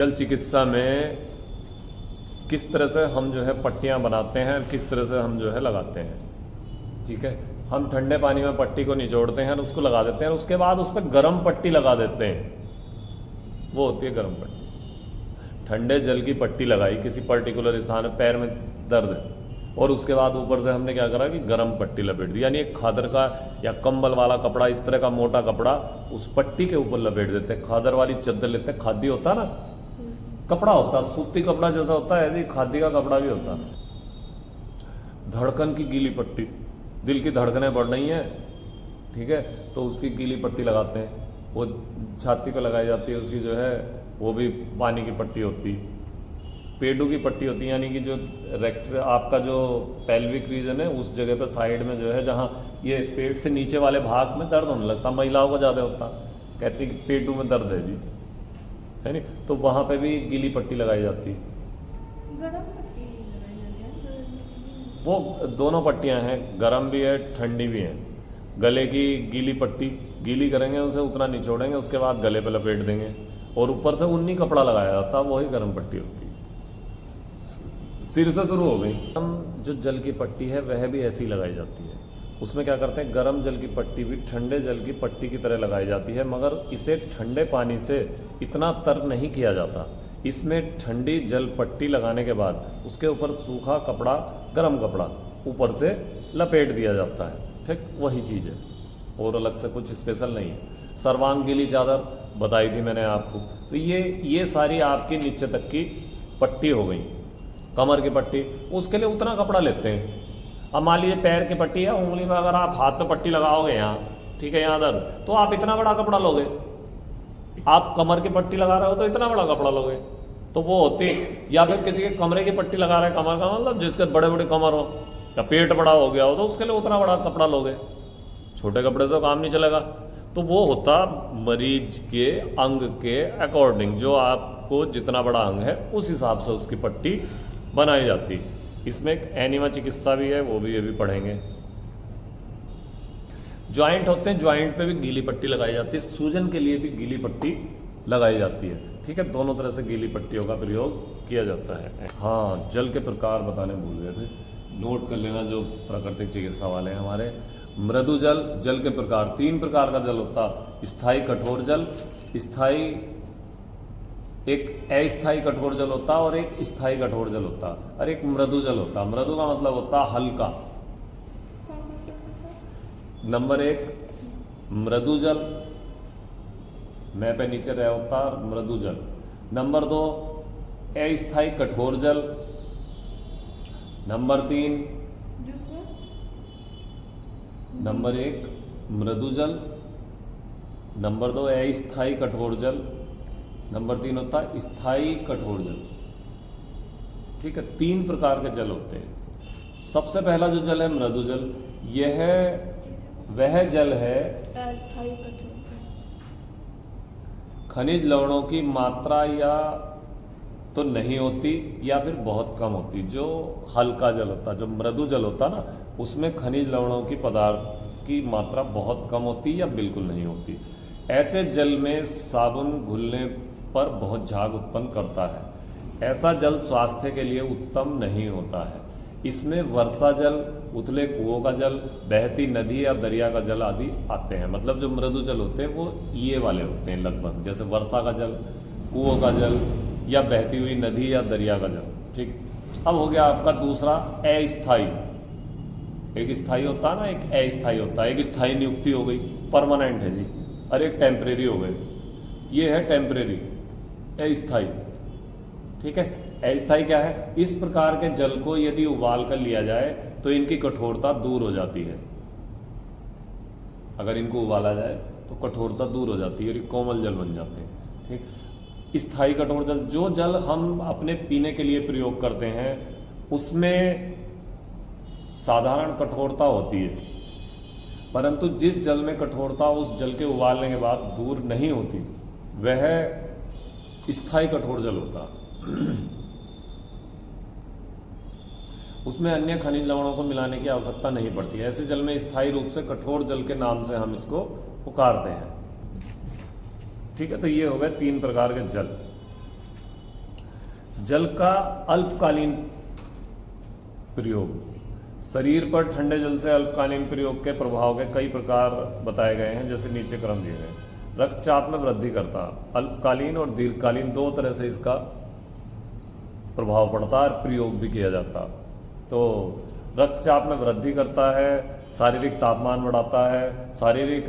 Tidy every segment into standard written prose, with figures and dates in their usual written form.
जल चिकित्सा में किस तरह से हम जो है पट्टियाँ बनाते हैं और किस तरह से हम जो है लगाते हैं। ठीक है, हम ठंडे पानी में पट्टी को निचोड़ते हैं और उसको लगा देते हैं और उसके बाद उस पर गर्म पट्टी लगा देते हैं। वो होती है गर्म पट्टी। ठंडे जल की पट्टी लगाई किसी पर्टिकुलर स्थान में, पैर में दर्द है, और उसके बाद ऊपर से हमने क्या करा कि गर्म पट्टी लपेट दी, यानी एक खादर का या कंबल वाला कपड़ा, इस तरह का मोटा कपड़ा उस पट्टी के ऊपर लपेट देते हैं। खादर वाली चादर लेते हैं, खादी होता ना कपड़ा होता, सूती कपड़ा जैसा होता है, ऐसे ही खादी का कपड़ा भी होता। धड़कन की गीली पट्टी, दिल की धड़कनें बढ़ रही हैं, ठीक है, तो उसकी गीली पट्टी लगाते हैं। वो छाती पे लगाई जाती है, उसकी जो है वो भी पानी की पट्टी होती। पेडू की पट्टी होती है, यानी कि जो रेक्ट आपका जो पेल्विक रीजन है उस जगह पे साइड में जो है जहाँ ये पेट से नीचे वाले भाग में दर्द होने लगता, महिलाओं को ज़्यादा होता, कहती कि पेटू में दर्द है जी, है नहीं, तो वहाँ पे भी गीली पट्टी लगाई जाती। गरम पट्टी लगाई जाती है, वो दोनों पट्टियाँ हैं, गरम भी है ठंडी भी है। गले की गीली पट्टी गीली करेंगे, उसे उतना निचोड़ेंगे, उसके बाद गले पे लपेट देंगे और ऊपर से ऊनी कपड़ा लगाया जाता है, वही गर्म पट्टी होती है। सिर से शुरू हो गई। हम जो जल की पट्टी है वह भी ऐसी लगाई जाती है। उसमें क्या करते हैं, गर्म जल की पट्टी भी ठंडे जल की पट्टी की तरह लगाई जाती है, मगर इसे ठंडे पानी से इतना तर नहीं किया जाता। इसमें ठंडी जल पट्टी लगाने के बाद उसके ऊपर सूखा कपड़ा, गर्म कपड़ा ऊपर से लपेट दिया जाता है। ठीक, वही चीज़ है और अलग से कुछ स्पेशल नहीं है। सर्वांग गीली चादर बताई थी मैंने आपको, तो ये सारी आपकी नीचे तक की पट्टी हो गई। कमर की पट्टी, उसके लिए उतना कपड़ा लेते हैं। अब मान लीजिए पैर की पट्टी है, उंगली में अगर आप हाथ पे पट्टी लगाओगे यहाँ, ठीक है, यहाँ दर्द, तो आप इतना बड़ा कपड़ा लोगे। आप कमर की पट्टी लगा रहे हो तो इतना बड़ा कपड़ा लोगे, तो वो होती। या फिर किसी के कमरे की पट्टी लगा रहे हैं, कमर का मतलब जिसके बड़े बड़े कमर हो या पेट बड़ा हो गया हो, तो उसके लिए उतना बड़ा कपड़ा लोगे। छोटे कपड़े से तो काम नहीं चलेगा। तो वो होता मरीज के अंग के अकॉर्डिंग, जो आपको जितना बड़ा अंग है उस हिसाब से उसकी पट्टी बनाई जाती। इसमें एक एनिमा चिकित्सा भी है, वो भी ये भी पढ़ेंगे। ज्वाइंट होते हैं, ज्वाइंट पे भी गीली पट्टी लगाई जाती है, सूजन के लिए भी गीली पट्टी लगाई जाती है। ठीक है, दोनों तरह से गीली पट्टियों का प्रयोग किया जाता है। हाँ, जल के प्रकार बताने भूल गए थे, नोट कर लेना जो प्राकृतिक चिकित्सा वाले हैं हमारे। मृदु जल, जल के प्रकार 3 प्रकार का जल होता। स्थायी कठोर जल, स्थायी एक अस्थायी कठोर जल होता और एक स्थायी कठोर जल होता और एक मृदु जल होता। मृदु का मतलब होता हल्का। नंबर 1 मृदु जल, मैं पे नीचे रहा होता मृदु जल। नंबर 2 अस्थायी कठोर जल। नंबर 3 नंबर 1 मृदु जल, नंबर 2 अस्थायी कठोर जल, नंबर 3 होता है स्थायी कठोर जल। ठीक है, 3 प्रकार के जल होते हैं। सबसे पहला जो जल है मृदु जल, यह वह जल है अस्थायी कठोर जल। खनिज लवणों की मात्रा या तो नहीं होती या फिर बहुत कम होती। जो हल्का जल होता, जो मृदु जल होता ना, उसमें खनिज लवणों की पदार्थ की मात्रा बहुत कम होती या बिल्कुल नहीं होती। ऐसे जल में साबुन घुलने पर बहुत झाग उत्पन्न करता है। ऐसा जल स्वास्थ्य के लिए उत्तम नहीं होता है। इसमें वर्षा जल, उथले कुओं का जल, बहती नदी या दरिया का जल आदि आते हैं। मतलब जो मृदु जल होते हैं वो ये वाले होते हैं लगभग, जैसे वर्षा का जल, कुओं का जल या बहती हुई नदी या दरिया का जल। ठीक, अब हो गया आपका दूसरा अस्थायी। एक स्थायी होता है ना, एक अस्थायी होता है। एक स्थायी नियुक्ति हो गई, परमानेंट है जी, और एक टेम्परेरी हो गई। ये है टेम्परेरी, अस्थायी। ठीक है, अस्थायी क्या है, इस प्रकार के जल को यदि उबाल कर लिया जाए तो इनकी कठोरता दूर हो जाती है। अगर इनको उबाला जाए तो कठोरता दूर हो जाती है और ये कोमल जल बन जाते हैं। ठीक, स्थायी कठोर जल, जो जल हम अपने पीने के लिए प्रयोग करते हैं उसमें साधारण कठोरता होती है, परंतु जिस जल में कठोरता उस जल के उबालने के बाद दूर नहीं होती वह स्थायी कठोर जल होता। उसमें अन्य खनिज लवणों को मिलाने की आवश्यकता नहीं पड़ती। ऐसे जल में स्थायी रूप से कठोर जल के नाम से हम इसको पुकारते हैं। ठीक है, तो ये हो गए 3 प्रकार के जल। जल का अल्पकालीन प्रयोग। शरीर पर ठंडे जल से अल्पकालीन प्रयोग के प्रभाव के कई प्रकार बताए गए हैं, जैसे नीचे क्रम दिए गए। रक्तचाप में वृद्धि करता, अल्पकालीन और दीर्घकालीन दो तरह से इसका प्रभाव पड़ता है और प्रयोग भी किया जाता। तो रक्तचाप में वृद्धि करता है, शारीरिक तापमान बढ़ाता है, शारीरिक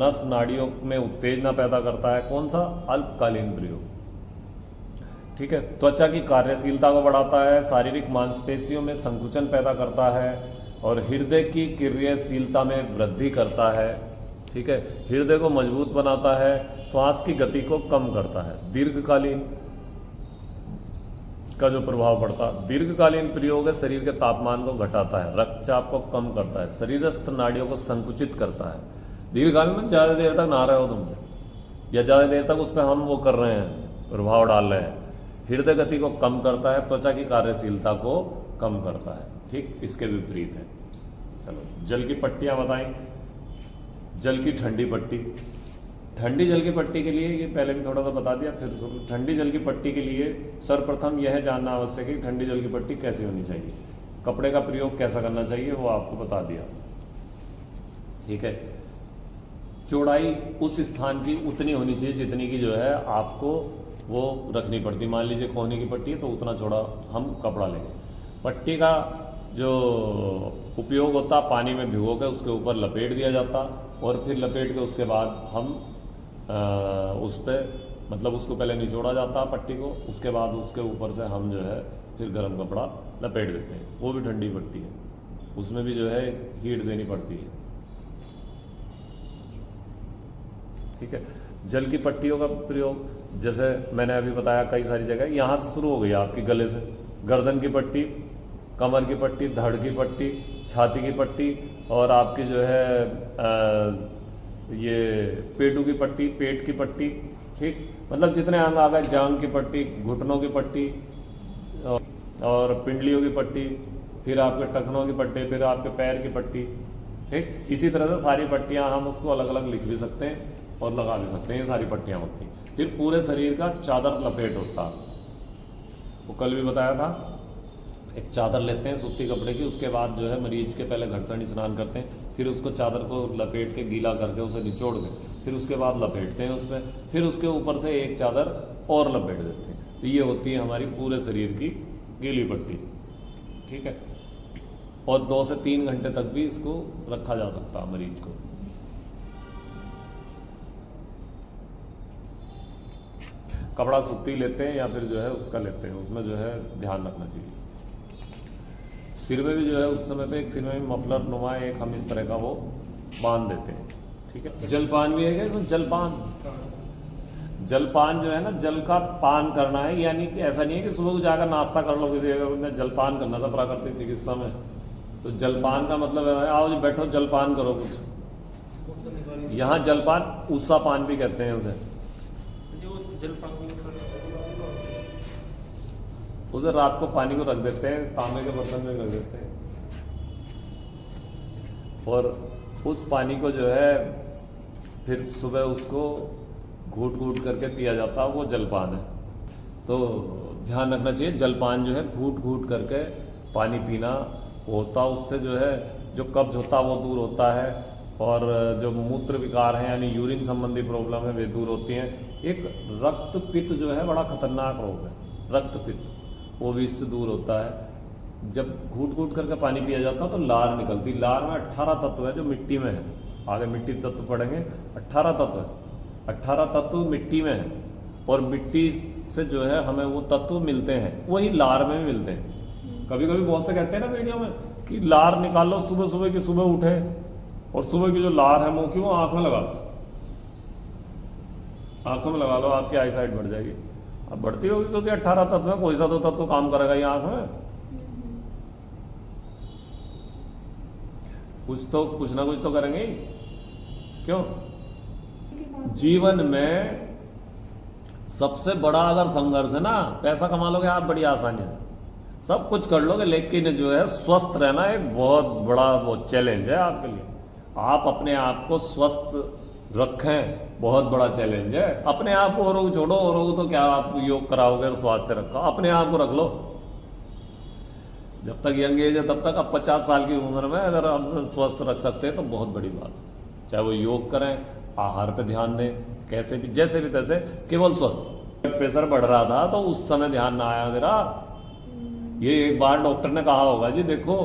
नस नाड़ियों में उत्तेजना पैदा करता है। कौन सा? अल्पकालीन प्रयोग। ठीक है। त्वचा की कार्यशीलता को बढ़ाता है, शारीरिक मांसपेशियों में संकुचन पैदा करता है और हृदय की क्रियाशीलता में वृद्धि करता है। ठीक है। हृदय को मजबूत बनाता है, श्वास की गति को कम करता है। दीर्घकालीन का जो प्रभाव पड़ता है, दीर्घकालीन प्रयोग है, शरीर के तापमान को घटाता है, रक्तचाप को कम करता है, शरीरस्थ नाड़ियों को संकुचित करता है। दीर्घकालीन में ज़्यादा देर तक नहा रहे हो तुम, या ज़्यादा देर तक उस पर हम वो कर रहे हैं, प्रभाव डाल रहे हैं। हृदय गति को कम करता है, त्वचा की कार्यशीलता को कम करता है। ठीक, इसके विपरीत है। चलो जल की पट्टियाँ बताएं। जल की ठंडी पट्टी। ठंडी जल की पट्टी के लिए, ये पहले भी थोड़ा सा बता दिया, फिर ठंडी जल की पट्टी के लिए सर्वप्रथम यह जानना आवश्यक है कि ठंडी जल की पट्टी कैसी होनी चाहिए, कपड़े का प्रयोग कैसा करना चाहिए, वो आपको बता दिया। ठीक है। चौड़ाई उस स्थान की उतनी होनी चाहिए जितनी की जो है आपको वो रखनी पड़ती। मान लीजिए कोहनी की पट्टी है तो उतना चौड़ा हम कपड़ा लेंगे। पट्टी का जो उपयोग होता, पानी में भिगो के उसके ऊपर लपेट दिया जाता और फिर लपेट के उसके बाद हम उस पर मतलब उसको पहले निचोड़ा जाता पट्टी को, उसके बाद उसके ऊपर से हम जो है फिर गर्म कपड़ा लपेट देते हैं। वो भी ठंडी पट्टी है, उसमें भी जो है हीट देनी पड़ती है। ठीक है। जल की पट्टियों का प्रयोग जैसे मैंने अभी बताया कई सारी जगह, यहाँ से शुरू हो गई आपकी गले से, गर्दन की पट्टी, कमर की पट्टी, धड़ की पट्टी, छाती की पट्टी और आपकी जो है ये पेटू की पट्टी, पेट की पट्टी। ठीक, मतलब जितने अंग आ गए, जांग की पट्टी, घुटनों की पट्टी और पिंडलियों की पट्टी, फिर आपके टखनों की पट्टी, फिर आपके पैर की पट्टी। ठीक, इसी तरह से सारी पट्टियां हम उसको अलग अलग लिख भी सकते हैं और लगा भी सकते हैं। ये सारी पट्टियां होती हैं। फिर पूरे शरीर का चादर लपेट होता, वो कल भी बताया था। एक चादर लेते हैं सूती कपड़े की, उसके बाद जो है मरीज के पहले घर्षण स्नान करते हैं, फिर उसको चादर को लपेट के गीला करके उसे निचोड़ के फिर उसके बाद लपेटते हैं उस पर, फिर उसके ऊपर से एक चादर और लपेट देते हैं। तो ये होती है हमारी पूरे शरीर की गीली पट्टी। ठीक है। और 2 से 3 घंटे तक भी इसको रखा जा सकता है मरीज को। कपड़ा सूती लेते हैं या फिर जो है उसका लेते हैं, उसमें जो है ध्यान रखना चाहिए। सिर में भी जो है उस समय पे एक सिर में मफलर नुमा एक हम इस तरह का वो बांध देते हैं। ठीक है। जलपान भी है क्या इसमें? जलपान, जलपान जो है ना, जल का पान करना है, यानी कि ऐसा नहीं है कि सुबह को जाकर नाश्ता कर लो किसी जगह, जलपान करना था प्राकृतिक चिकित्सा में। तो जलपान का मतलब है आओ जी बैठो जलपान करो कुछ। यहाँ जलपान ऊषा पान भी कहते हैं उसे। उसे रात को पानी को रख देते हैं, तांबे के बर्तन में रख देते हैं और उस पानी को जो है फिर सुबह उसको घूट घूट करके पिया जाता है, वो जलपान है। तो ध्यान रखना चाहिए, जलपान जो है घूट घूट करके पानी पीना होता, उससे जो है जो कब्ज होता है वो दूर होता है और जो मूत्र विकार हैं यानी यूरिन संबंधी प्रॉब्लम है वे दूर होती हैं। एक रक्त पित्त जो है बड़ा खतरनाक रोग है, रक्त पित्त, वो भी इससे दूर होता है। जब घूट घूट करके पानी पिया जाता है तो लार निकलती, लार में 18 तत्व है जो मिट्टी में है, आगे मिट्टी तत्व पढ़ेंगे। 18 तत्व है, 18 तत्व मिट्टी में है और मिट्टी से जो है हमें वो तत्व मिलते हैं, वही लार में भी मिलते हैं। कभी कभी बहुत से कहते हैं ना वीडियो में कि लार निकालो, सुबह सुबह की सुबह उठे और सुबह की जो लार है मुंह की वो आंख में लगा लो, आंखों में लगा लो, आपकी आई साइट बढ़ जाएगी। अब बढ़ती होगी क्योंकि 18 तत्व में कोई सा तो तत्व काम करेगा ये आंख में, कुछ ना कुछ तो करेंगे ही। क्यों? जीवन में सबसे बड़ा अगर संघर्ष है ना, पैसा कमा लोगे आप बड़ी आसानी है, सब कुछ कर लोगे, लेकिन जो है स्वस्थ रहना एक बहुत बड़ा वो चैलेंज है आपके लिए। आप अपने आप को स्वस्थ रखें बहुत बड़ा चैलेंज है। अपने आप को औरों को छोड़ो, औरों को तो क्या आप योग कराओगे और स्वास्थ्य रखो, अपने आप को रख लो। जब तक यंग एज है तब तक, अब 50 साल की उम्र में अगर हम स्वस्थ रख सकते हैं तो बहुत बड़ी बात है। चाहे वो योग करें, आहार पे ध्यान दें, कैसे भी जैसे भी तैसे, केवल स्वस्थ। प्रेशर बढ़ रहा था तो उस समय ध्यान ना आया मेरा। ये एक बार डॉक्टर ने कहा होगा जी देखो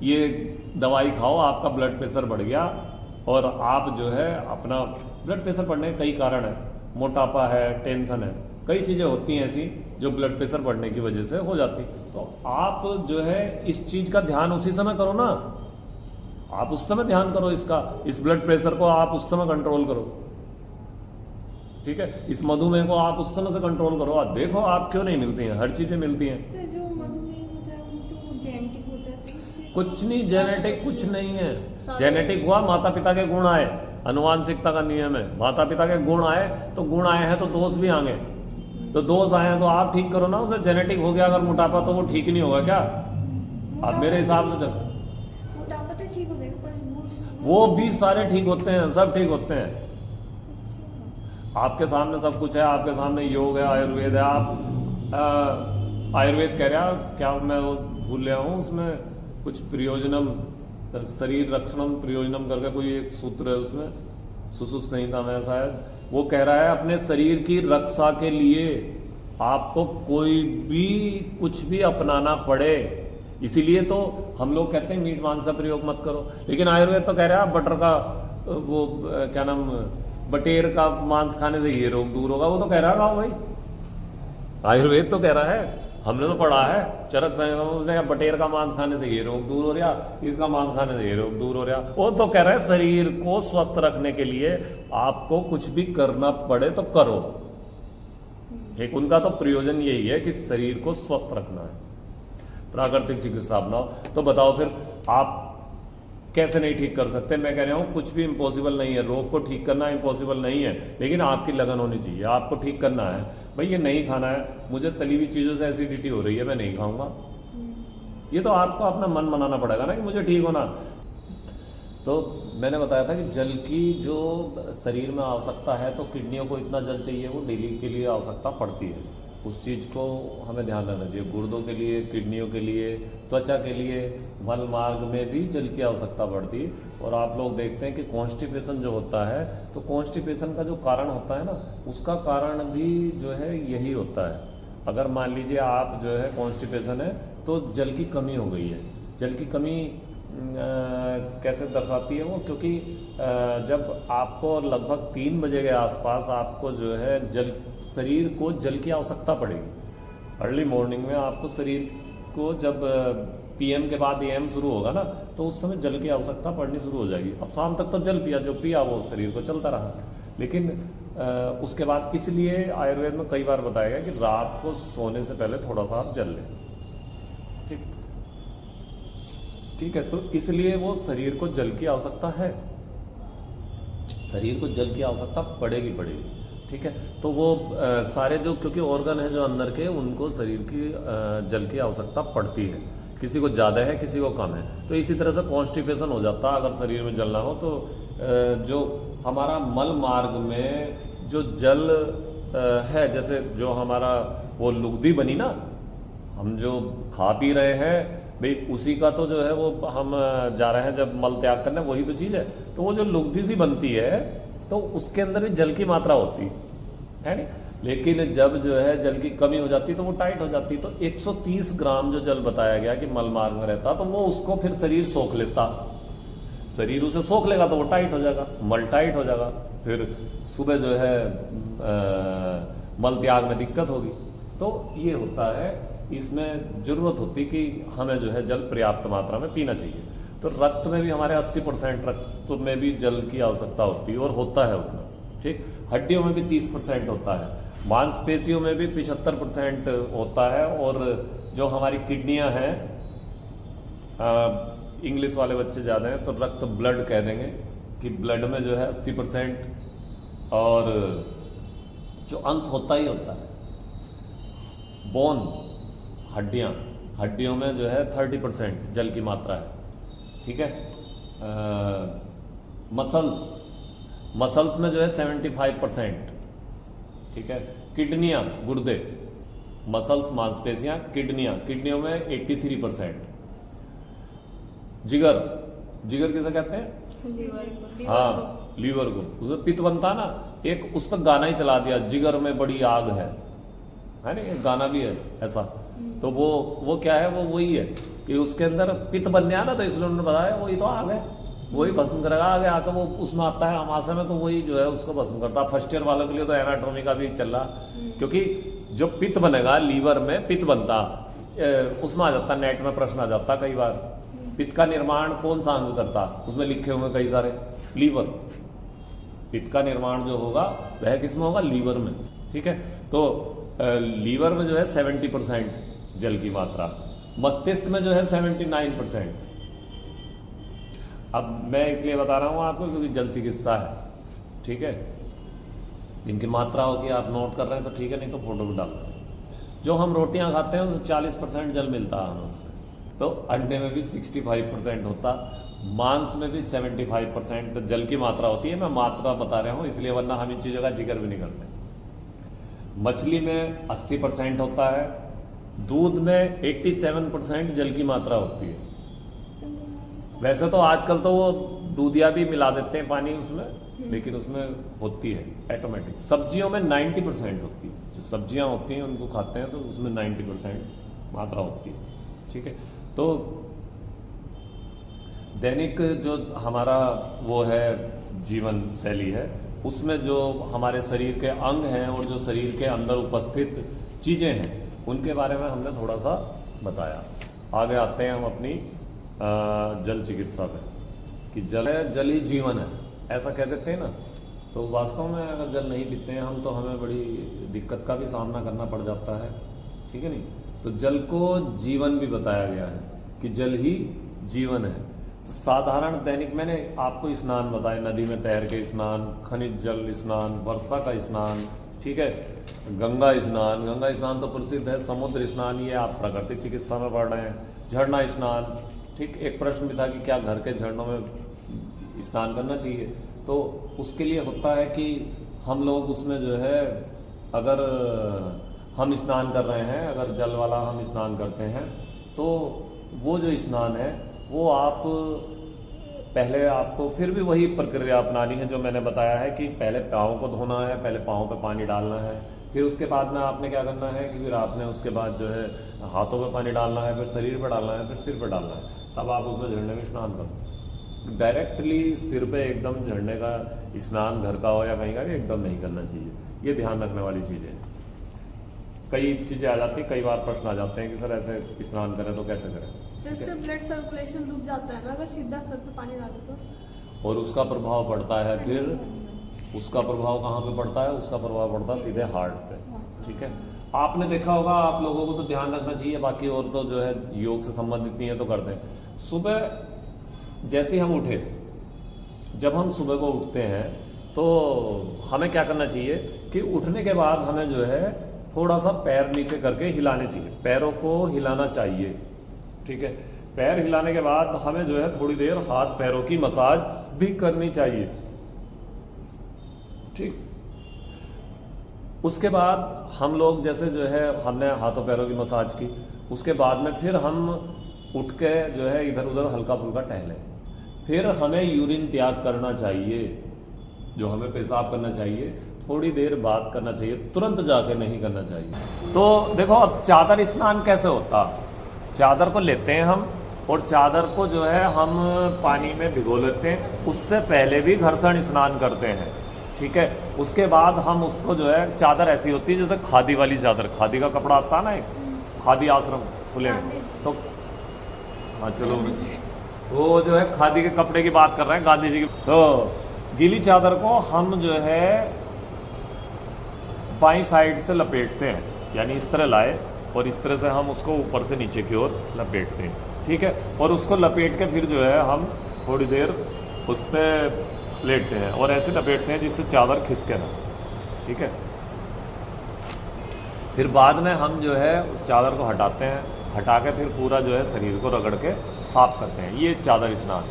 ये दवाई खाओ, आपका ब्लड प्रेशर बढ़ गया, और आप जो है अपना ब्लड प्रेशर बढ़ने के कई कारण है, मोटापा है, टेंशन है, कई चीज़ें होती हैं ऐसी जो ब्लड प्रेशर बढ़ने की वजह से हो जाती। तो आप जो है इस चीज़ का ध्यान उसी समय करो ना, आप उस समय ध्यान करो इसका, इस ब्लड प्रेशर को आप उस समय कंट्रोल करो, ठीक है। इस मधुमेह को आप उस समय से कंट्रोल करो। आप देखो आप क्यों नहीं मिलती हैं, हर चीज़ें मिलती हैं। सर जो मधुमेह होता है वो तो जेनेटिक होता है, तो इसमें कुछ नहीं, जेनेटिक कुछ नहीं है। जेनेटिक हुआ माता पिता के गुण आए, अनुवांशिकता का नियम है, माता पिता के गुण आए तो गुण आए हैं तो दोष भी आएंगे, तो दोष आए हैं तो आप ठीक करो ना उसे। जेनेटिक हो गया अगर मोटापा तो वो ठीक नहीं होगा क्या? आप मेरे हिसाब से चल, मोटापा तो ठीक हो जाएगा पर वो भी सारे ठीक होते हैं, सब ठीक होते हैं। अच्छा। आपके सामने सब कुछ है, आपके सामने योग है, आयुर्वेद है। आप आयुर्वेद कह रहे हैं क्या, मैं वो भूल गया हूँ, उसमें कुछ प्रयोजनम, शरीर रक्षणम प्रयोजनम करके कोई एक सूत्र है उसमें, सुश्रुत संहिता में शायद, वो कह रहा है अपने शरीर की रक्षा के लिए आपको कोई भी कुछ भी अपनाना पड़े। इसीलिए तो हम लोग कहते हैं मीट मांस का प्रयोग मत करो, लेकिन आयुर्वेद तो कह रहा है बटर का, वो क्या नाम, बटेर का मांस खाने से ये रोग दूर होगा। वो तो कह रहा है भाई, आयुर्वेद तो कह रहा है, हमने तो पढ़ा है चरक संहिता में, उसने कहा बटेर का मांस खाने से ये रोग दूर हो रहा, इसका मांस खाने से ये रोग दूर हो रहा। वो तो कह रहा है शरीर को स्वस्थ रखने के लिए आपको कुछ भी करना पड़े तो करो। एक उनका तो प्रयोजन यही है कि शरीर को स्वस्थ रखना है, प्राकृतिक चिकित्सा अपनाओ। तो बताओ फिर आप कैसे नहीं ठीक कर सकते? मैं कह रहा हूँ कुछ भी इम्पॉसिबल नहीं है, रोग को ठीक करना इम्पॉसिबल नहीं है, लेकिन आपकी लगन होनी चाहिए। आपको ठीक करना है भाई, ये नहीं खाना है, मुझे तली हुई चीज़ों से एसिडिटी हो रही है, मैं नहीं खाऊंगा। ये तो आपको अपना मन मनाना पड़ेगा ना कि मुझे ठीक होना। तो मैंने बताया था कि जल की जो शरीर में आवश्यकता है, तो किडनियों को इतना जल चाहिए, वो डेली के लिए आवश्यकता पड़ती है। उस चीज़ को हमें ध्यान रखना चाहिए। गुर्दों के लिए, किडनियों के लिए, त्वचा के लिए, मल मार्ग में भी जल की आवश्यकता पड़ती है। और आप लोग देखते हैं कि कॉन्स्टिपेशन जो होता है, तो कॉन्स्टिपेशन का जो कारण होता है ना, उसका कारण भी जो है यही होता है। अगर मान लीजिए आप जो है कॉन्स्टिपेशन है तो जल की कमी हो गई है। जल की कमी कैसे दर्शाती है वो, क्योंकि जब आपको लगभग 3 बजे के आसपास आपको जो है जल, शरीर को जल की आवश्यकता पड़ेगी। अर्ली मॉर्निंग में आपको शरीर को जब पीएम के बाद एएम शुरू होगा ना, तो उस समय जल की आवश्यकता पड़नी शुरू हो जाएगी। अब शाम तक तो जल पिया, जो पिया वो शरीर को चलता रहा, लेकिन उसके बाद, इसलिए आयुर्वेद में कई बार बताया गया कि रात को सोने से पहले थोड़ा सा आप जल लें। ठीक है, तो इसलिए वो शरीर को जल की आवश्यकता है, शरीर को जल की आवश्यकता पड़ेगी। ठीक है, तो वो सारे जो, क्योंकि ऑर्गन है जो अंदर के, उनको शरीर की जल की आवश्यकता पड़ती है। किसी को ज़्यादा है, किसी को कम है। तो इसी तरह से कॉन्स्टिपेशन हो जाता है अगर शरीर में जल ना हो। तो जो हमारा मल मार्ग में जो जल है, जैसे जो हमारा वो लुगदी बनी ना, हम जो खा पी रहे हैं भाई, उसी का तो जो है वो हम जा रहे हैं जब मल त्याग करने, वही तो चीज़ है। तो वो जो लुगदी सी बनती है, तो उसके अंदर भी जल की मात्रा होती है नहीं। लेकिन जब जो है जल की कमी हो जाती है तो वो टाइट हो जाती है। तो 130 ग्राम जो जल बताया गया कि मल मार्ग में रहता, तो वो उसको फिर शरीर सोख लेता। शरीर उसे सोख लेगा तो वो टाइट हो जाएगा, मल टाइट हो जाएगा, फिर सुबह जो है मल त्याग में दिक्कत होगी। तो ये होता है, इसमें ज़रूरत होती कि हमें जो है जल पर्याप्त मात्रा में पीना चाहिए। तो रक्त में भी हमारे 80% रक्त में भी जल की आवश्यकता होती है, और होता है उतना। ठीक, हड्डियों में भी 30% होता है, मांसपेशियों में भी 75% होता है। और जो हमारी किडनियां हैं, इंग्लिश वाले बच्चे ज़्यादा हैं तो रक्त, ब्लड कह देंगे कि ब्लड में जो है 80%, और जो अंश होता ही होता है बोन, हड्डियों में जो है 30% जल की मात्रा है। ठीक है, मसल्स मसल्स में जो है 75%, ठीक है। किडनियाँ, गुर्दे, मसल्स मांसपेशियाँ, किडनियों में 83%। जिगर, जिगर किसे कहते हैं? लीवर हाँ, लीवर को। उसमें पित्त बनता ना, एक उस पर गाना ही चला दिया, जिगर में बड़ी आग है ना, एक गाना भी है ऐसा। तो वो क्या है, वो वही है कि उसके अंदर पित्त बन गया ना, तो इसलिए उन्होंने बताया वही तो आग है, वही भस्म करेगा। आगे आकर वो उसमें आता है अमाशय में, तो वही जो है उसको भस्म करता है। फर्स्ट ईयर वालों के लिए तो एनाटॉमी का भी चल रहा, क्योंकि जो पित्त बनेगा लीवर में, पित्त बनता उसमें आ जाता, नेट में प्रश्न आ जाता कई बार, पित्त का निर्माण कौन सा अंग करता, उसमें लिखे हुए कई सारे, लीवर। पित्त का निर्माण जो होगा वह किसमें होगा? लीवर में, ठीक है। तो लीवर में जो है 70% जल की मात्रा, मस्तिष्क में जो है 79%। अब मैं इसलिए बता रहा हूँ आपको क्योंकि जल चिकित्सा है, ठीक है। इनकी मात्रा होगी, आप नोट कर रहे हैं तो ठीक है, नहीं तो फोटो भी डाल दें। जो हम रोटियां खाते हैं उसमें 40% जल मिलता है हमें उससे। तो अंडे में भी 65% होता, मांस में भी 75% जल की मात्रा होती है। मैं मात्रा बता रहा हूँ इसलिए, वरना हम इन चीज़ों का जिक्र भी नहीं करते। मछली में 80% होता है, दूध में 87% जल की मात्रा होती है। वैसे तो आजकल तो वो दूधिया भी मिला देते हैं पानी उसमें, लेकिन उसमें होती है ऑटोमेटिक। सब्जियों में 90% होती है, जो सब्जियां होती हैं उनको खाते हैं तो उसमें 90% मात्रा होती है, ठीक है। तो दैनिक जो हमारा वो है जीवन शैली है, उसमें जो हमारे शरीर के अंग हैं और जो शरीर के अंदर उपस्थित चीज़ें हैं उनके बारे में हमने थोड़ा सा बताया। आगे आते हैं हम अपनी जल चिकित्सा में, कि जल है, जल ही जीवन है, ऐसा कह देते हैं ना। तो वास्तव में अगर जल नहीं पीते हैं हम तो हमें बड़ी दिक्कत का भी सामना करना पड़ जाता है, ठीक है नहीं। तो जल को जीवन भी बताया गया है कि जल ही जीवन है। तो साधारण दैनिक मैंने आपको स्नान बताए, नदी में तैर के स्नान, खनिज जल स्नान, वर्षा का स्नान, ठीक है, गंगा स्नान। गंगा स्नान तो प्रसिद्ध है। समुद्र स्नान ये आप प्राकृतिक चिकित्सा में पढ़ रहे हैं। झरना स्नान, ठीक। एक प्रश्न भी था कि क्या घर के झरनों में स्नान करना चाहिए, तो उसके लिए होता है कि हम लोग उसमें जो है, अगर हम स्नान कर रहे हैं, अगर जल वाला हम स्नान करते हैं, तो वो जो स्नान है वो आप पहले, आपको फिर भी वही प्रक्रिया अपनानी है जो मैंने बताया है कि पहले पाँव को धोना है, पहले पाँव पे पानी डालना है, फिर उसके बाद में आपने क्या करना है कि फिर आपने उसके बाद जो है हाथों पे पानी डालना है, फिर शरीर पे डालना है, फिर सिर पे डालना है, तब आप उसमें झरने में स्नान करो। डायरेक्टली सिर पे एकदम झरने का स्नान घर का हो या कहीं का भी एकदम नहीं करना चाहिए। ये ध्यान रखने वाली चीज़ें हैं। कई चीज़ें आ जाती हैं, कई बार प्रश्न आ जाते हैं कि सर ऐसे स्नान करें तो कैसे करें। जैसे ब्लड सर्कुलेशन रुक जाता है ना अगर सीधा सर पे पानी डाले तो, और उसका प्रभाव पड़ता है, फिर उसका प्रभाव कहाँ पे पड़ता है? उसका प्रभाव पड़ता है सीधे हार्ट पे, ठीक है। आपने देखा होगा, आप लोगों को तो ध्यान रखना चाहिए, बाकी और तो जो है योग से संबंधित नहीं है तो करते हैं। सुबह जैसे ही हम उठे, जब हम सुबह को उठते हैं तो हमें क्या करना चाहिए कि उठने के बाद हमें जो है थोड़ा सा पैर नीचे करके हिलाने चाहिए, पैरों को हिलाना चाहिए, ठीक है। पैर हिलाने के बाद हमें जो है थोड़ी देर हाथ पैरों की मसाज भी करनी चाहिए, ठीक। उसके बाद हम लोग जैसे जो है हमने हाथों पैरों की मसाज की, उसके बाद में फिर हम उठ के जो है इधर उधर हल्का फुल्का टहलें। फिर हमें यूरिन त्याग करना चाहिए, जो हमें पेशाब करना चाहिए, थोड़ी देर बाद करना चाहिए, तुरंत जाके नहीं करना चाहिए। तो देखो अब चादर स्नान कैसे होता, चादर को लेते हैं हम और चादर को जो है हम पानी में भिगो लेते हैं, उससे पहले भी घर्षण स्नान करते हैं, ठीक है। उसके बाद हम उसको जो है, चादर ऐसी होती है जैसे खादी वाली चादर, खादी का कपड़ा आता है ना, एक खादी आश्रम खुले में, तो हाँ चलो वो जो है खादी के कपड़े की बात कर रहे हैं, गांधी जी की। तो गीली चादर को हम जो है बाईं साइड से लपेटते हैं, यानी इस तरह लाए और इस तरह से हम उसको ऊपर से नीचे की ओर लपेटते हैं, ठीक है। और उसको लपेट के फिर जो है हम थोड़ी देर उस पर लेटते हैं और ऐसे लपेटते हैं जिससे चादर खिसके ना, ठीक है। फिर बाद में हम जो है उस चादर को हटाते हैं, हटा के फिर पूरा जो है शरीर को रगड़ के साफ करते हैं। ये चादर स्नान,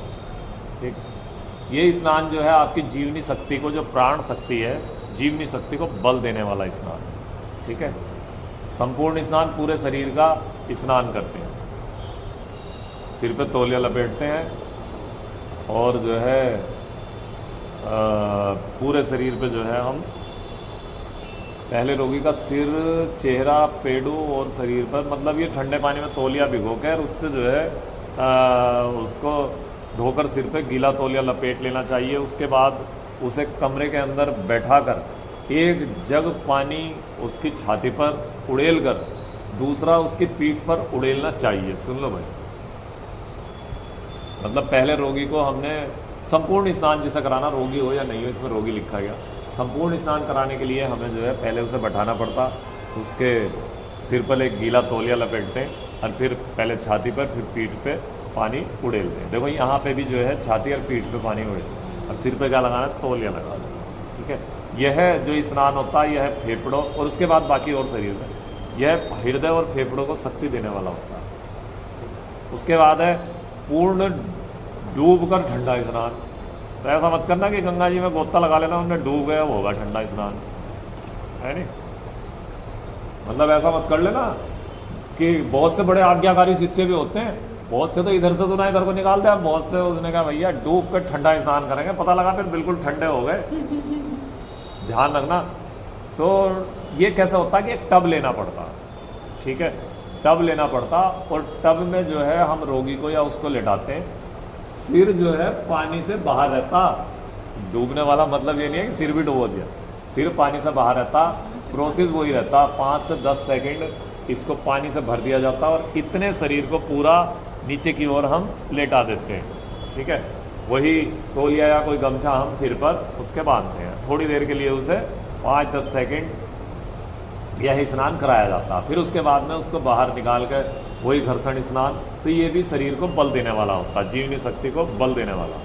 ठीक। ये स्नान जो है आपकी जीवनी शक्ति को, जो प्राण शक्ति है, जीवनी शक्ति को बल देने वाला स्नान है। ठीक है, संपूर्ण स्नान पूरे शरीर का स्नान करते हैं। सिर पे तौलिया लपेटते हैं और जो है पूरे शरीर पे जो है हम पहले रोगी का सिर, चेहरा, पेड़ों और शरीर पर, मतलब ये ठंडे पानी में तौलिया भिगोकर उससे जो है उसको धोकर सिर पे गीला तौलिया लपेट लेना चाहिए। उसके बाद उसे कमरे के अंदर बैठाकर एक जग पानी उसकी छाती पर उड़ेल कर दूसरा उसकी पीठ पर उड़ेलना चाहिए। सुन लो भाई, मतलब पहले रोगी को हमने संपूर्ण स्नान जिसे कराना, रोगी हो या नहीं हो, इसमें रोगी लिखा गया, संपूर्ण स्नान कराने के लिए हमें जो है पहले उसे बैठाना पड़ता, उसके सिर पर एक गीला तौलिया लपेटते हैं और फिर पहले छाती पर फिर पीठ पे पानी उड़ेलते हैं। देखो यहाँ पे भी जो है छाती और पीठ पे पानी उड़ेल और सिर पे क्या लगाना है, तौलिया लगा दो। ठीक है, यह जो स्नान होता है यह फेफड़ों और उसके बाद बाकी और शरीर में, यह हृदय और फेफड़ों को शक्ति देने वाला होता है। उसके बाद है पूर्ण डूब कर ठंडा स्नान। तो ऐसा मत करना कि गंगा जी में गोता लगा लेना, उनमें डूब गया वो होगा ठंडा स्नान, है नहीं। मतलब ऐसा मत कर लेना कि बहुत से बड़े आज्ञाकारी शिष्य भी होते हैं, बहुत से तो इधर से सुना इधर को निकालते हैं, बहुत से उसने कहा भैया डूब कर ठंडा स्नान करेंगे, पता लगा फिर बिल्कुल ठंडे हो गए। ध्यान रखना। तो ये कैसा होता है कि एक टब लेना पड़ता, ठीक है, टब लेना पड़ता और टब में जो है हम रोगी को या उसको लेटाते हैं, सिर जो है पानी से बाहर रहता। डूबने वाला मतलब ये नहीं है कि सिर भी डुबो दिया, सिर पानी से बाहर रहता। प्रोसेस वही रहता, 5 से 10 सेकंड इसको पानी से भर दिया जाता और इतने शरीर को पूरा नीचे की ओर हम लेटा देते हैं। ठीक है, वही तौलिया या कोई गमछा हम सिर पर उसके बांधते हैं। थोड़ी देर के लिए उसे 5-10 सेकंड यह स्नान कराया जाता, फिर उसके बाद में उसको बाहर निकाल कर वही घर्षण स्नान। तो ये भी शरीर को बल देने वाला होता है, जीवनी शक्ति को बल देने वाला।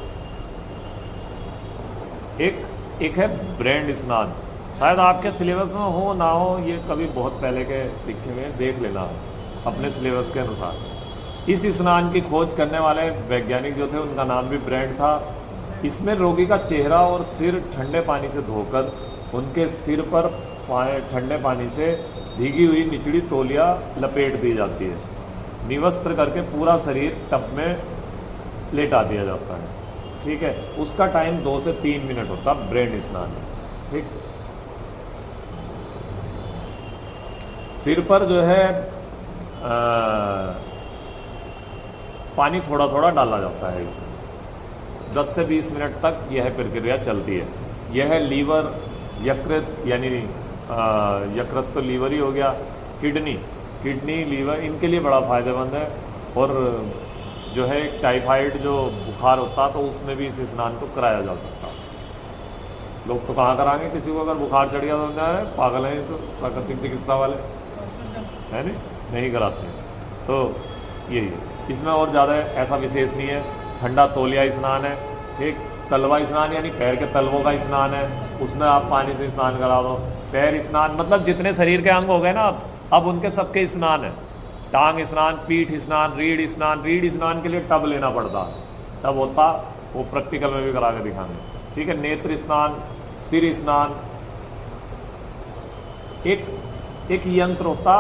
एक है ब्रेंड स्नान, शायद आपके सिलेबस में हो ना हो, ये कभी बहुत पहले के लिखे हुए, देख लेना अपने सिलेबस के अनुसार। इस स्नान की खोज करने वाले वैज्ञानिक जो थे उनका नाम भी ब्रेंड था। इसमें रोगी का चेहरा और सिर ठंडे पानी से धोकर उनके सिर पर ठंडे पानी से भीगी हुई निचड़ी तौलिया लपेट दी जाती है, निवस्त्र करके पूरा शरीर टब में लेटा दिया जाता है। ठीक है, उसका टाइम 2 से 3 मिनट होता ब्रेंड स्नान में। ठीक, सिर पर जो है पानी थोड़ा थोड़ा डाला जाता है इसमें। 10 से 20 मिनट तक यह प्रक्रिया चलती है। यह लीवर, यकृत, यानी यकृत तो लीवर ही हो गया, किडनी, लीवर, इनके लिए बड़ा फ़ायदेमंद है। और जो है टाइफाइड जो बुखार होता तो उसमें भी इस स्नान को कराया जा सकता। लोग तो कहाँ कराएंगे, किसी को अगर बुखार चढ़ गया तो समझा रहे पागल हैं, तो प्राकृतिक चिकित्सा वाले है नहीं कराते हैं। तो यही है, इसमें और ज़्यादा ऐसा विशेष नहीं है। ठंडा तौलिया स्नान है। ठीक, तलवा स्नान यानी पैर के तलवों का स्नान है, उसमें आप पानी से स्नान करा दो। पैर स्नान मतलब जितने शरीर के अंग हो गए ना, अब उनके सबके स्नान है। टांग स्नान, पीठ स्नान, रीढ़ स्नान। रीढ़ स्नान के लिए टब लेना पड़ता, टब होता, वो प्रैक्टिकल में भी करा के दिखाएंगे। ठीक है, नेत्र स्नान, सिर स्नान। एक यंत्र होता,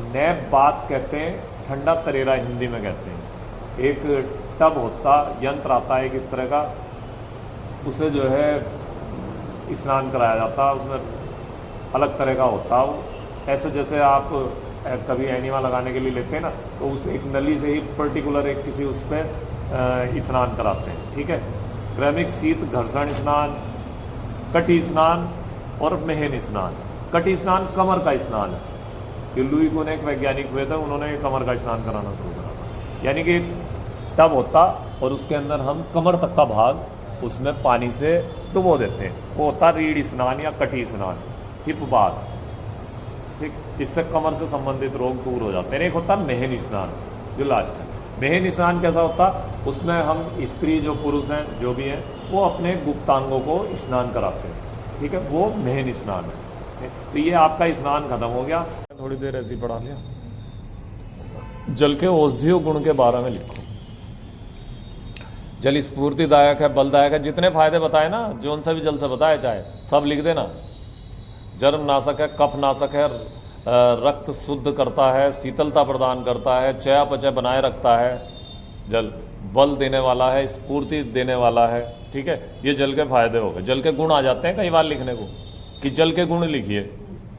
नैब बात कहते हैं, ठंडा तरेरा हिंदी में कहते हैं। एक टब होता, यंत्र आता है एक इस तरह का, उसे जो है स्नान कराया जाता। उसमें अलग तरह का होता, वो ऐसे जैसे आप कभी एनिमा लगाने के लिए लेते हैं ना, तो उस एक नली से ही पर्टिकुलर एक किसी उस पर स्नान कराते हैं। ठीक है, क्रमिक शीत घर्षण स्नान, कटी स्नान और मेहन स्नान। कटी स्नान कमर का स्नान है। लुई को एक वैज्ञानिक हुए थे, उन्होंने कमर का स्नान कराना शुरू करा था। यानी कि टब होता और उसके अंदर हम कमर तक का भाग उसमें पानी से डुबो देते हैं, वो होता रीढ़ स्नान या कटी स्नान, हिप बात। ठीक, इससे कमर से संबंधित रोग दूर हो जाते हैं। एक होता मेहन स्नान जो लास्ट है। मेहन स्नान कैसा होता, उसमें हम स्त्री जो पुरुष हैं जो भी हैं वो अपने गुप्तांगों को स्नान कराते हैं। ठीक है, वो मेहन स्नान है। तो ये आपका स्नान खत्म हो गया। थोड़ी देर ऐसे ही पढ़ा लिया। जल के औषधीय गुण के बारे में लिखो। जल स्फूर्तिदायक है, बलदायक है, जितने फायदे बताए ना, जोन सा भी जल से बताए चाहे सब लिख देना। जर्म नाशक है, कफ नाशक है, रक्त शुद्ध करता है, शीतलता प्रदान करता है, चयापचय बनाए रखता है, जल बल देने वाला है, स्फूर्ति देने वाला है। ठीक है, ये जल के फायदे हो गए। जल के गुण आ जाते हैं कई बार लिखने को कि जल के गुण लिखिए।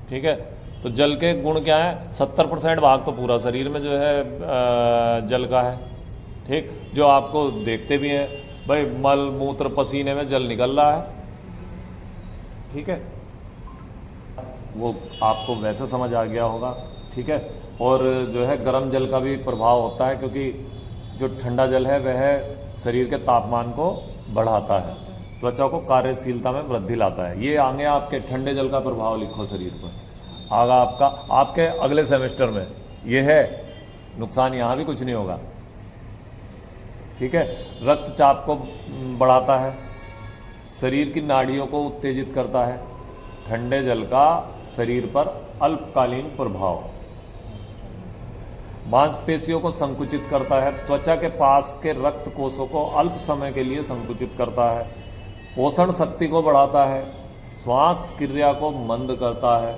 ठीक है, तो जल के गुण क्या है? 70% भाग तो पूरा शरीर में जो है जल का है। ठीक, जो आपको देखते भी हैं भाई, मल मूत्र पसीने में जल निकल रहा है। ठीक है, वो आपको वैसे समझ आ गया होगा। ठीक है, और जो है गर्म जल का भी प्रभाव होता है, क्योंकि जो ठंडा जल है वह शरीर के तापमान को बढ़ाता है, त्वचा को कार्यशीलता में वृद्धि लाता है। ये आगे आपके ठंडे जल का प्रभाव लिखो शरीर पर, आगा आपका आपके अगले सेमेस्टर में ये है। नुकसान यहाँ भी कुछ नहीं होगा। ठीक है, रक्तचाप को बढ़ाता है, शरीर की नाड़ियों को उत्तेजित करता है। ठंडे जल का शरीर पर अल्पकालीन प्रभाव, मांसपेशियों को संकुचित करता है, त्वचा के पास के रक्त कोषों को अल्प समय के लिए संकुचित करता है, पोषण शक्ति को बढ़ाता है, श्वास क्रिया को मंद करता है।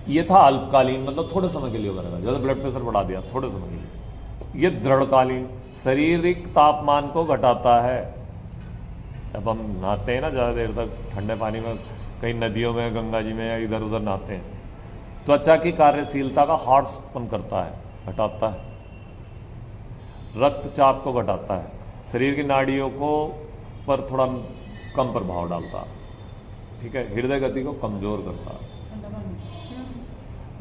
ये था अल्पकालीन, मतलब थोड़े समय के लिए करेगा, ज़्यादा ब्लड प्रेशर बढ़ा दिया, थोड़े समय के लिए। ये दृढ़कालीन, शारीरिक तापमान को घटाता है। जब हम नहाते हैं ना ज़्यादा देर तक ठंडे पानी में, कई नदियों में, गंगा जी में या इधर उधर नहाते हैं, त्वचा की कार्यशीलता का हार्डपन करता है, घटाता है। रक्तचाप को घटाता है, शरीर की नाड़ियों को पर थोड़ा कम प्रभाव डालता है। ठीक है, हृदय गति को कमजोर करता है,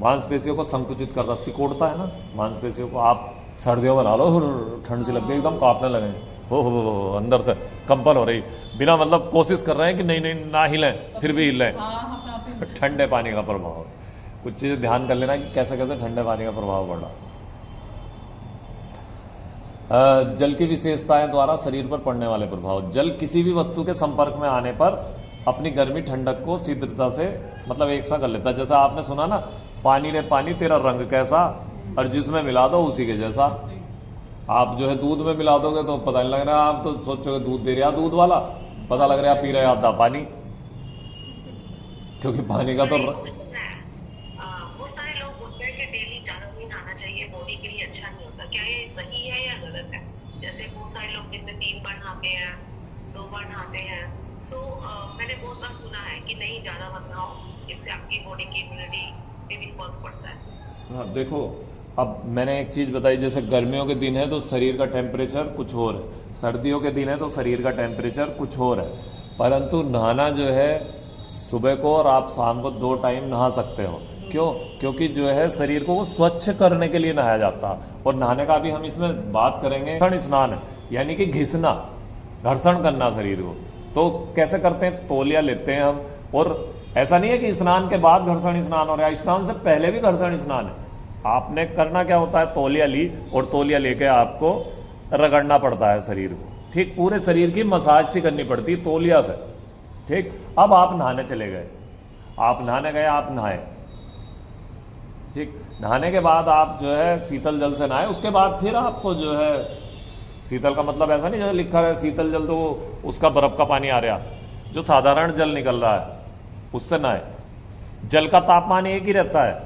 मांसपेशियों को संकुचित करता, सिकोड़ता है ना मांसपेशियों को। आप सर्दियों में नहा लो, ठंड से लग गई, एकदम कांपने लगे, हो अंदर से कंपन हो रही, बिना मतलब कोशिश कर रहे हैं कि नहीं ना हिलें, फिर भी हिलें। ठंडे पानी का प्रभाव, कुछ चीज़ें ध्यान कर लेना कि कैसे कैसे ठंडे पानी का प्रभाव बढ़ा। जल की विशेषताएं द्वारा शरीर पर पड़ने वाले प्रभाव। जल किसी भी वस्तु के संपर्क में आने पर अपनी गर्मी ठंडक को शीघ्रता से मतलब एक सा कर लेता है। जैसा आपने सुना ना, पानी रे पानी तेरा रंग कैसा, और जिसमें मिला दो उसी के जैसा। आप जो है दूध में मिला दोगे तो पता नहीं लग रहा, आप तो सोचोगे दूध दे रहा दूध वाला, पता लग रहा है पी रहे आधा पानी, क्योंकि पानी का तो बहुत सारे लोग बोलते हैं कि डेली ज्यादा नहीं नहाना चाहिए, बॉडी के लिए अच्छा नहीं होता। क्या ये सही है या गलत है? जैसे बहुत सारे लोग दिन में 3 बार नहाते हैं, 2 बार नहाते हैं। सो मैंने बहुत बार सुना है कि नहीं, ज्यादा मत नहाओ, इससे आपकी बॉडी की इम्यूनिटी पे भी फर्क पड़ता है। हाँ देखो, अब मैंने एक चीज़ बताई, जैसे गर्मियों के दिन है तो शरीर का टेम्परेचर कुछ और है, सर्दियों के दिन है तो शरीर का टेम्परेचर कुछ और है। परंतु नहाना जो है सुबह को और आप शाम को 2 टाइम नहा सकते हो। क्यों? क्योंकि जो है शरीर को वो स्वच्छ करने के लिए नहाया जाता है। और नहाने का भी हम इसमें बात करेंगे, घर्षण स्नान है, यानी कि घिसना, घर्षण करना शरीर को। तो कैसे करते हैं? तौलिया लेते हैं हम, और ऐसा नहीं है कि स्नान के बाद घर्षण स्नान हो रहा है, स्नान से पहले भी घर्षण स्नान है। आपने करना क्या होता है, तौलिया ली और तौलिया लेके आपको रगड़ना पड़ता है शरीर को। ठीक, पूरे शरीर की मसाज सी करनी पड़ती है तौलिया से। ठीक, अब आप नहाने चले गए, आप नहाने गए, आप नहाए। ठीक, नहाने के बाद आप जो है शीतल जल से नहाए, उसके बाद फिर आपको जो है, शीतल का मतलब ऐसा नहीं जैसे लिखा है शीतल जल तो उसका बर्फ का पानी आ रहा, जो साधारण जल निकल रहा है उससे नहाए। जल का तापमान एक ही रहता है।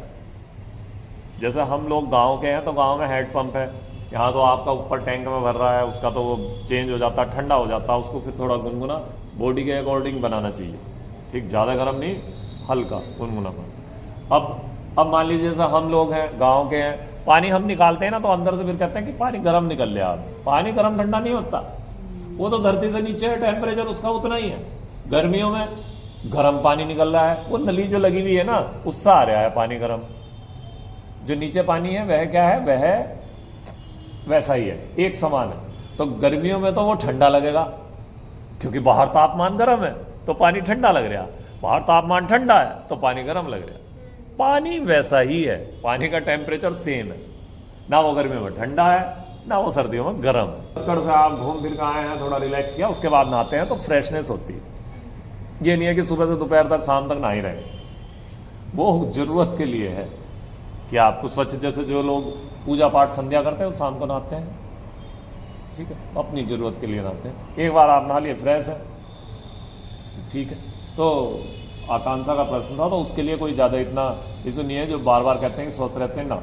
जैसे हम लोग गांव के हैं तो गांव में हेड पंप है, यहाँ तो आपका ऊपर टैंक में भर रहा है, उसका तो वो चेंज हो जाता है, ठंडा हो जाता है, उसको फिर थोड़ा गुनगुना बॉडी के अकॉर्डिंग बनाना चाहिए। ठीक, ज़्यादा गर्म नहीं, हल्का गुनगुना पानी। अब मान लीजिए जैसे हम लोग हैं गांव के हैं, पानी हम निकालते हैं ना तो अंदर से फिर कहते हैं कि पानी गर्म निकल रहा है। पानी गर्म ठंडा नहीं होता, वो तो धरती से नीचे है, टेम्परेचर उसका उतना ही है। गर्मियों में गर्म पानी निकल रहा है, वो नली जो लगी हुई है ना उससे आ रहा है पानी गर्म। जो नीचे पानी है वह क्या है, वह वैसा ही है, एक समान है। तो गर्मियों में तो वो ठंडा लगेगा क्योंकि बाहर तापमान गर्म है तो पानी ठंडा लग रहा, बाहर तापमान ठंडा है तो पानी गर्म लग रहा। पानी वैसा ही है, पानी का टेम्परेचर सेम है, ना वो गर्मियों में ठंडा है ना वो सर्दियों में गर्म है। कर से आप घूम फिर के आए हैं, थोड़ा रिलैक्स किया, उसके बाद नहाते हैं तो फ्रेशनेस होती है। ये नहीं है कि सुबह से दोपहर तक शाम तक नहा ही रहे, वो जरूरत के लिए है कि आपको स्वच्छ, जैसे जो लोग पूजा पाठ संध्या करते हैं वो शाम को नहाते हैं, ठीक है, अपनी ज़रूरत के लिए नहाते हैं। एक बार आप नहा लिए, फ्रेश है, ठीक है। तो आकांक्षा का प्रश्न था, तो उसके लिए कोई ज़्यादा इतना इशू नहीं है। जो बार बार कहते हैं कि स्वस्थ रहते हैं ना,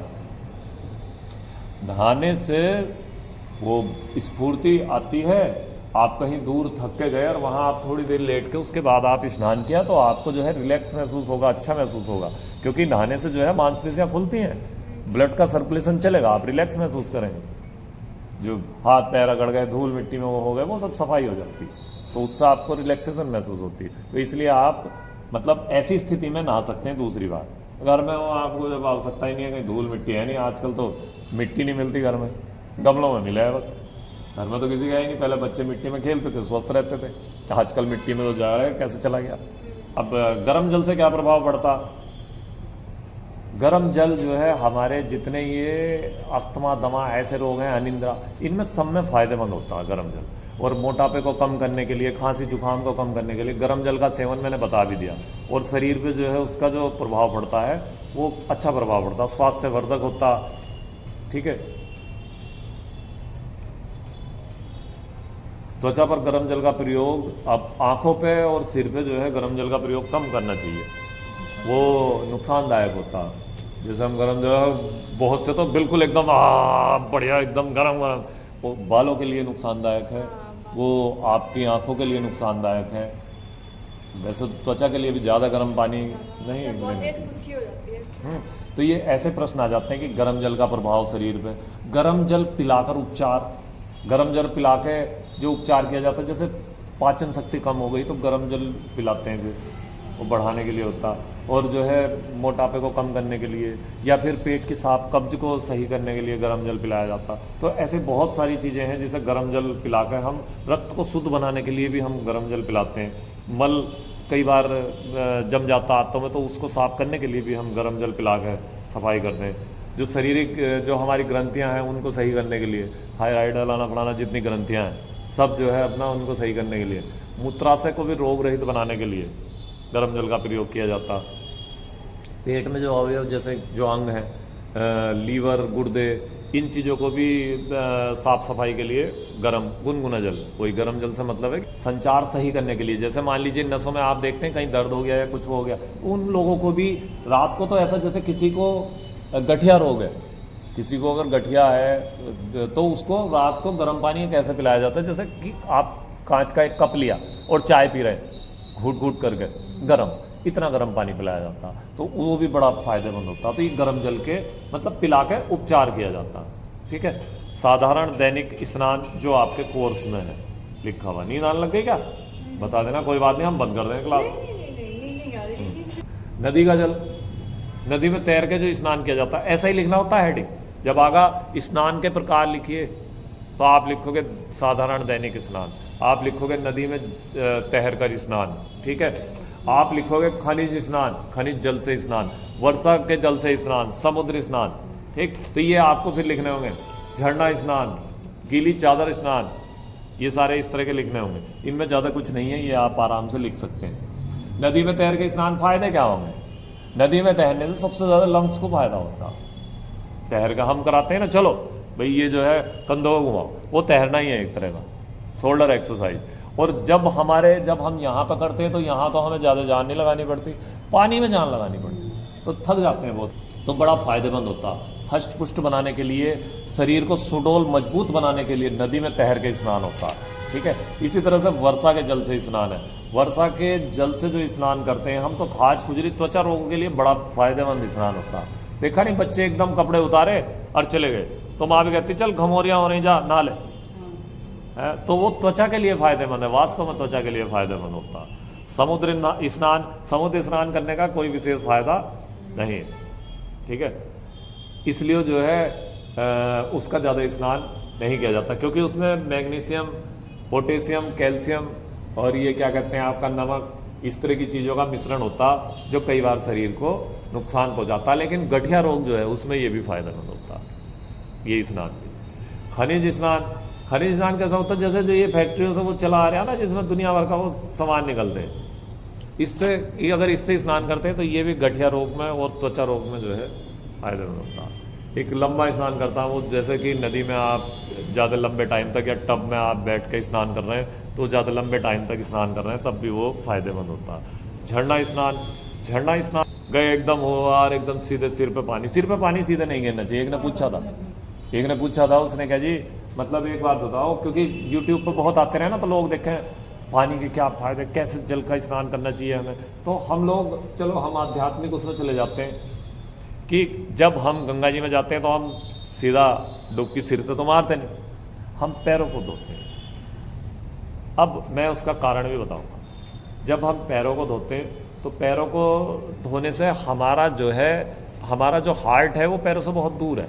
नहाने से वो स्फूर्ति आती है। आप कहीं दूर थक के गए और वहाँ आप थोड़ी देर लेट के उसके बाद आप स्नान किया तो आपको जो है रिलैक्स महसूस होगा, अच्छा महसूस होगा, क्योंकि नहाने से जो है मांसपेशियाँ खुलती हैं, ब्लड का सर्कुलेशन चलेगा, आप रिलैक्स महसूस करेंगे। जो हाथ पैर अगड़ गए, धूल मिट्टी में वो हो गए, वो सब सफाई हो जाती है, तो उससे आपको रिलैक्सेशन महसूस होती है। तो इसलिए आप मतलब ऐसी स्थिति में नहा सकते हैं दूसरी बार। घर में हो आपको जब आवश्यकता ही नहीं है, कहीं धूल मिट्टी है नहीं, आजकल तो मिट्टी नहीं मिलती घर में, गमलों में मिला है बस। घर में तो किसी का ही नहीं, पहले बच्चे मिट्टी में खेलते थे, स्वस्थ रहते थे, आजकल मिट्टी में तो जा रहा है, कैसे चला गया। अब गर्म जल से क्या प्रभाव पड़ता? गर्म जल जो है हमारे जितने ये अस्थमा, दमा ऐसे रोग हैं, अनिंद्रा, इनमें सब में फ़ायदेमंद होता है गर्म जल। और मोटापे को कम करने के लिए, खांसी जुकाम को कम करने के लिए गर्म जल का सेवन मैंने बता भी दिया। और शरीर पे जो है उसका जो प्रभाव पड़ता है वो अच्छा प्रभाव पड़ता, स्वास्थ्यवर्धक होता, ठीक है। त्वचा पर गर्म जल का प्रयोग, अब आँखों पे और सिर पे जो है गर्म जल का प्रयोग कम करना चाहिए, वो नुकसानदायक होता। जैसे हम गर्म जल, बहुत से तो बिल्कुल एकदम बढ़िया एकदम गरम गरम, वो बालों के लिए नुकसानदायक है, वो आपकी आंखों के लिए नुकसानदायक है। वैसे तो त्वचा के लिए भी ज़्यादा गर्म पानी नहीं बहुत लेना तेज चाहिए। खुश्की हो जाती है इससे। तो ये ऐसे प्रश्न आ जाते हैं कि गर्म जल का प्रभाव शरीर पे, गर्म जल पिलाकर उपचार, गर्म जल पिला के जो उपचार किया जाता है, जैसे पाचन शक्ति कम हो गई तो गर्म जल पिलाते हैं, फिर वो बढ़ाने के लिए होता। और जो है मोटापे को कम करने के लिए, या फिर पेट की साफ कब्ज को सही करने के लिए गर्म जल पिलाया जाता। तो ऐसे बहुत सारी चीज़ें हैं जिसे गर्म जल पिलाकर, हम रक्त को शुद्ध बनाने के लिए भी हम गर्म जल पिलाते हैं। मल कई बार जम जाता आंतों में, तो उसको साफ करने के लिए भी हम गर्म जल पिला कर सफाई करते हैं। जो शारीरिक जो हमारी ग्रंथियां हैं उनको सही करने के लिए, थायराइड हलाना फलाना जितनी ग्रंथियां हैं सब जो है अपना उनको सही करने के लिए, मूत्राशय को भी रोग रहित बनाने के लिए गर्म जल का प्रयोग किया जाता। पेट में जो अवयव जैसे जो अंग हैं, लीवर, गुर्दे, इन चीज़ों को भी साफ सफाई के लिए गर्म गुनगुना जल, वही गर्म जल से मतलब है संचार सही करने के लिए। जैसे मान लीजिए नसों में आप देखते हैं कहीं दर्द हो गया या कुछ हो गया, उन लोगों को भी रात को तो ऐसा, जैसे किसी को गठिया रोग है, किसी को अगर गठिया है तो उसको रात को गर्म पानी कैसे पिलाया जाता है, जैसे कि आप कांच का एक कप लिया और चाय पी रहे हैं घूट घूट करके, गर्म, इतना गर्म पानी पिलाया जाता, तो वो भी बड़ा फायदेमंद होता। तो ये गर्म जल के मतलब पिला के उपचार किया जाता, ठीक है। साधारण दैनिक स्नान जो आपके कोर्स में है लिखा हुआ, नींद आने लग गई क्या? बता देना, कोई बात नहीं, हम बंद कर दें क्लास। नदी का जल, नदी में तैर के जो स्नान किया जाता है, ऐसा ही लिखना होता है हेडिंग। जब आगा स्नान के प्रकार लिखिए तो आप लिखोगे साधारण दैनिक स्नान, आप लिखोगे नदी में तैर कर स्नान, ठीक है। आप लिखोगे खनिज स्नान, खनिज जल से स्नान, वर्षा के जल से स्नान, समुद्र स्नान, ठीक। तो ये आपको फिर लिखने होंगे। झरना स्नान, गीली चादर स्नान, ये सारे इस तरह के लिखने होंगे। इनमें ज़्यादा कुछ नहीं है, ये आप आराम से लिख सकते हैं। नदी में तैर के स्नान, फायदे क्या होंगे? नदी में तैरने से सबसे ज़्यादा लंग्स को फायदा होता है। तैर का हम कराते हैं ना, चलो भाई ये जो है कंधों को घुमाओ, वो तैरना ही है एक तरह का, शोल्डर एक्सरसाइज। और जब हम यहाँ पकड़ते हैं तो यहाँ तो हमें ज़्यादा जान नहीं लगानी पड़ती, पानी में जान लगानी पड़ती, तो थक जाते हैं बहुत। तो बड़ा फ़ायदेमंद होता, हष्ट पुष्ट बनाने के लिए, शरीर को सुडौल मजबूत बनाने के लिए नदी में तैर के स्नान होता, ठीक है। इसी तरह से वर्षा के जल से स्नान है। वर्षा के जल से जो स्नान करते हैं हम, तो खाज खुजली त्वचा रोगों के लिए बड़ा फायदेमंद स्नान होता। देखा नहीं, बच्चे एकदम कपड़े उतारे और चले गए, तो माँ भी कहती चल घमौरियाँ हो रही, जा नहा ले, तो वो त्वचा के लिए फायदेमंद है, वास्तव में त्वचा के लिए फायदेमंद होता। समुद्र स्नान करने का कोई विशेष फायदा नहीं है, ठीक है। इसलिए जो है उसका ज़्यादा स्नान नहीं किया जाता, क्योंकि उसमें मैग्नीशियम, पोटेशियम, कैल्शियम और ये क्या कहते हैं आपका नमक, इस तरह की चीज़ों का मिश्रण होता, जो कई बार शरीर को नुकसान पहुँचाता। लेकिन गठिया रोग जो है उसमें ये भी फायदेमंद होता, ये स्नान भी। खनिज स्नान कैसा होता है? जैसे जो ये फैक्ट्रियों से वो चला आ रहा है ना, जिसमें दुनिया भर का वो सामान निकलते हैं, इससे अगर इससे स्नान करते हैं तो ये भी गठिया रोग में और त्वचा रोग में जो है फायदेमंद होता है। एक लंबा स्नान करता हूँ, जैसे कि नदी में आप ज़्यादा लंबे टाइम तक या टब में आप बैठ के स्नान कर रहे हैं तो ज़्यादा लंबे टाइम तक स्नान कर रहे हैं तब भी वो फ़ायदेमंद होता है। झरना स्नान गए एकदम हो और एकदम सीधे सिर पे पानी सीधे नहीं गिरना चाहिए। एक ने पूछा था उसने कहा जी मतलब एक बात बताओ, क्योंकि यूट्यूब पर बहुत आते रहे ना तो लोग देखें पानी के क्या फ़ायदे, कैसे जल का स्नान करना चाहिए हमें। तो हम लोग चलो हम आध्यात्मिक उसमें चले जाते हैं कि जब हम गंगा जी में जाते हैं तो हम सीधा डुबकी सिर से तो मारते नहीं, हम पैरों को धोते हैं। अब मैं उसका कारण भी बताऊंगा। जब हम पैरों को धोते हैं तो पैरों को धोने से हमारा जो हार्ट है वो पैरों से बहुत दूर है।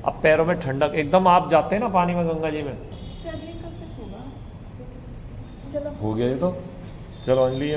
अब पैरों में ठंडक, एकदम आप जाते हैं ना पानी में गंगा जी में, सर ये कब तक होगा? चलो हो गया ये तो। चलो अंजलि ये